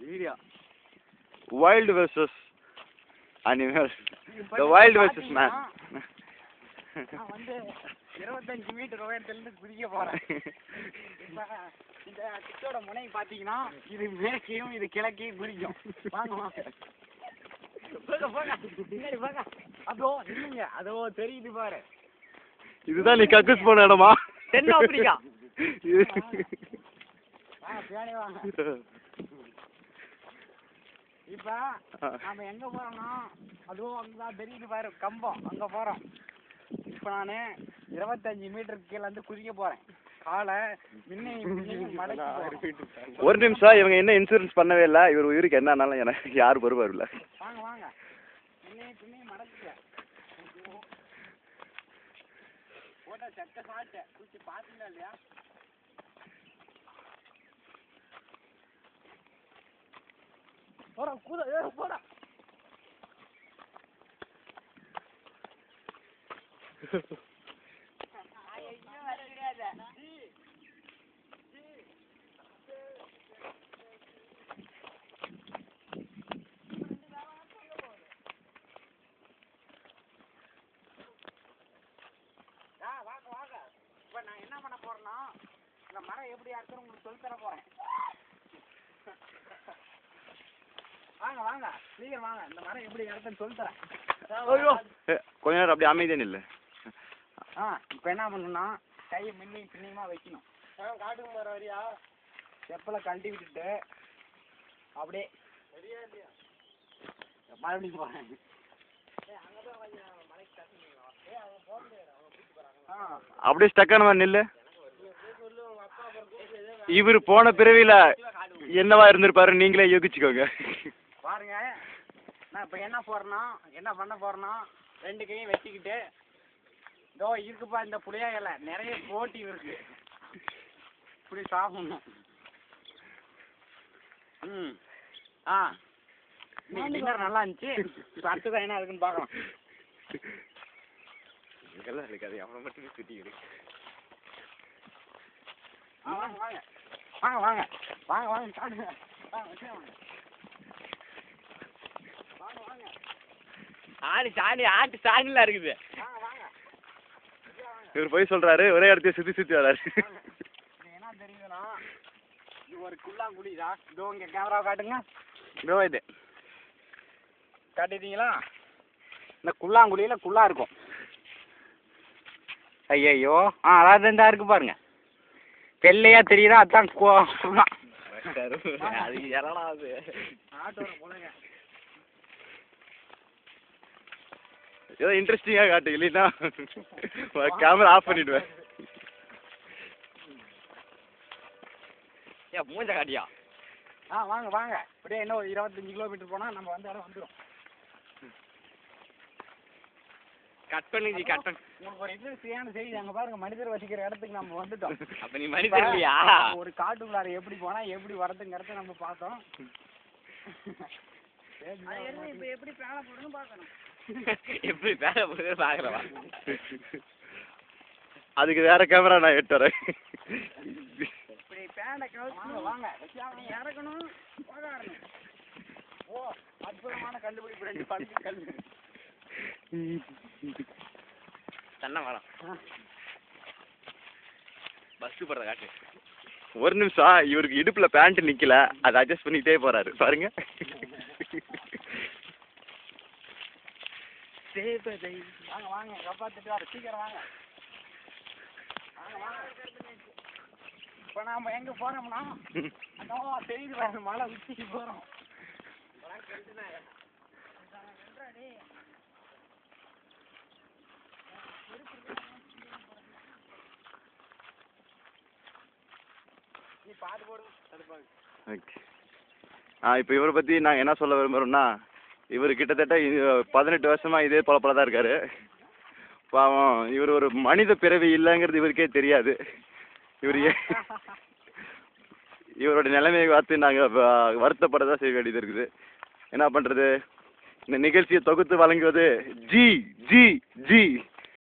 Video wild versus animal தி wild versus man நான் வந்து 25 metre உயரத்துலேருந்து குதிக்க போகிறேன். இப்போ இந்த கிட்டோட முனை பார்த்தீங்கன்னா இது மேற்கையும் இது கிழக்கையும் குதிக்கும். வாங்க வாங்க பின்னாடி போங்க. அதோ இல்லைங்க, அதோ தெரியுது பாரு. இதுதான் நீ கக்கூஸ் போன இடமா? தென் ஆப்பிரிக்கா. பின்னாடி வாங்க. இப்போ நம்ம எங்கே போகிறோம்னா அதுவும் அங்கதான் தெரியுது பாரு கம்பம், அங்கே போகிறோம். இப்போ நான் 25 மீட்டருக்கு கீழே வந்து குதிக்க போகிறேன். காலை ஒரு நிமிஷம், இவங்க என்ன இன்சூரன்ஸ் பண்ணவே இல்லை. இவர் உயிருக்கு என்ன ஆனாலும் எனக்கு யாரும் வருவார் இல்லை. வாங்க வாங்க பின்னையும் மடக்குங்க. போட்டா சட்டை சாட்டை குச்சி பார்த்தீங்களா இல்லையா? போடா கூட போடா. இப்போ நான் என்ன பண்ண போறேன்னா இந்த மரம் எப்படி அறுத்துன்னு உங்களுக்கு சொல்லி தர போறேன். வாங்க வாங்க சீக்கிரம் வாங்க, இந்த மரம் எப்படி அறுத்துன்னு சொல்லி தரேன். கொஞ்ச நேரம் அப்படியே அமைதியே இல்லை. இப்போ என்ன பண்ணணும்னா கையை மின்னையும் பின்னையுமா வைக்கணும். காட்டுக்கு மரம் வரியா செப்பலை கழட்டி விட்டுட்டு அப்படியே மறுபடியும் போகிறேன். அப்படியே ஸ்டக்கான மாதிரி நில்லு. இவர் போன பிறவில என்னவா இருந்திருப்பாரு நீங்களே யோகிச்சுக்கோங்க. பாருங்க, நான் இப்போ என்ன பண்ண போறேன்னா 2 கையும் வச்சுக்கிட்டு இதோ இருக்குப்பா இந்த புளியா இலை நிறைய போட்டி இருக்கு, இப்படி சாப்பிடணும். இன்னைக்கு டின்னர் நல்லா இருந்துச்சு. இப்போ அடுத்ததான் என்ன இருக்குன்னு பார்க்கலாம். இதெல்லாம் இருக்காது, அவனை மட்டுமே சுற்றி வாங்க வாங்க வாங்க வாங்க வாங்க வாங்க சாப்பிடுங்க. வாங்க வாங்க ஆடு சாணி ஆட்டு சாணிலாம் இருக்குது. வாங்க வாங்க. இவர் போய் சொல்றாரு, ஒரே இடத்தையே சுற்றி வராரு. என்ன தெரியுதுன்னா இது ஒரு குள்ளாங்குழிதா. இதோ இங்கே கேமரா காட்டுங்க. இதோ இது காட்டிட்டீங்களா? இந்த குள்ளாங்குழியில் குள்ளா இருக்கும். ஐயோ அதாவது இந்த இருக்கு பாருங்க, வெள்ளையா தெரியுதா? அதான் குள்ளா. அது இறனாது ஆட்டோட போலங்க. ஏதோ இன்ட்ரெஸ்டிங்காக காட்டு, இல்லைன்னா கேமரா ஆஃப் பண்ணிடுவேன். மூஞ்ச காட்டியா? வாங்க வாங்க அப்படியே இன்னும் ஒரு 25 கிலோமீட்டர் போனால் நம்ம வந்து இடம் வந்துடும். கட் பண்ணி உங்களுக்கு ஒரு இன்ட்ரெஸ்டிங்கான செய்தி அங்கே பாருங்க, மனிதர் வசிக்கிற இடத்துக்கு நம்ம வந்துட்டோம். அப்போ நீ மனிதர் இல்லையா? ஒரு காட்டுக்குள்ளார எப்படி போனால் எப்படி வரதுங்கிறத நம்ம பார்த்தோம். இப்போ எப்படி பேனை போடணும்னு பார்க்கணும். எப்படி பேனை போடுறது பார்க்குறவா? அதுக்கு வேற கேமரா நான் எடுத்து வரேன். இப்படி பேனை கவுத்து வாங்க இறக்கணும் போகாரணும். ஓ அற்புதமான கண்டுபிடிப்பு. 2 பழுப்பு கல் தன்னை வரோம். பஸ் போடுறத காட்டு. ஒரு நிமிஷம், இவருக்கு இடுப்புல பேண்ட் நிக்கல, அதை அட்ஜஸ்ட் பண்ணிட்டே போறாரு பாருங்க. வாங்க வாங்க காப்பாத்திட்டு வர, சீக்கிரம் வாங்க. இப்போ நாம எங்க போறோம்னா தெரியுது பாருங்க, மலை உச்சிக்கு போறோம். இப்போ இவரை பற்றி நாங்கள் என்ன சொல்ல விரும்புகிறோம்னா, இவர் கிட்டத்தட்ட 18 வருஷமாக இதே பொழப்பில் தான் இருக்கார். பாவம், இவர் ஒரு மனித பிறவி இல்லைங்கிறது இவருக்கே தெரியாது. இவரோட நிலைமையை பார்த்து நாங்கள் வருத்தப்பட தான் செய்ய வேண்டியது இருக்குது. என்ன பண்ணுறது, இந்த நிகழ்ச்சியை தொகுத்து வழங்குவது ஜி ஜி ஜி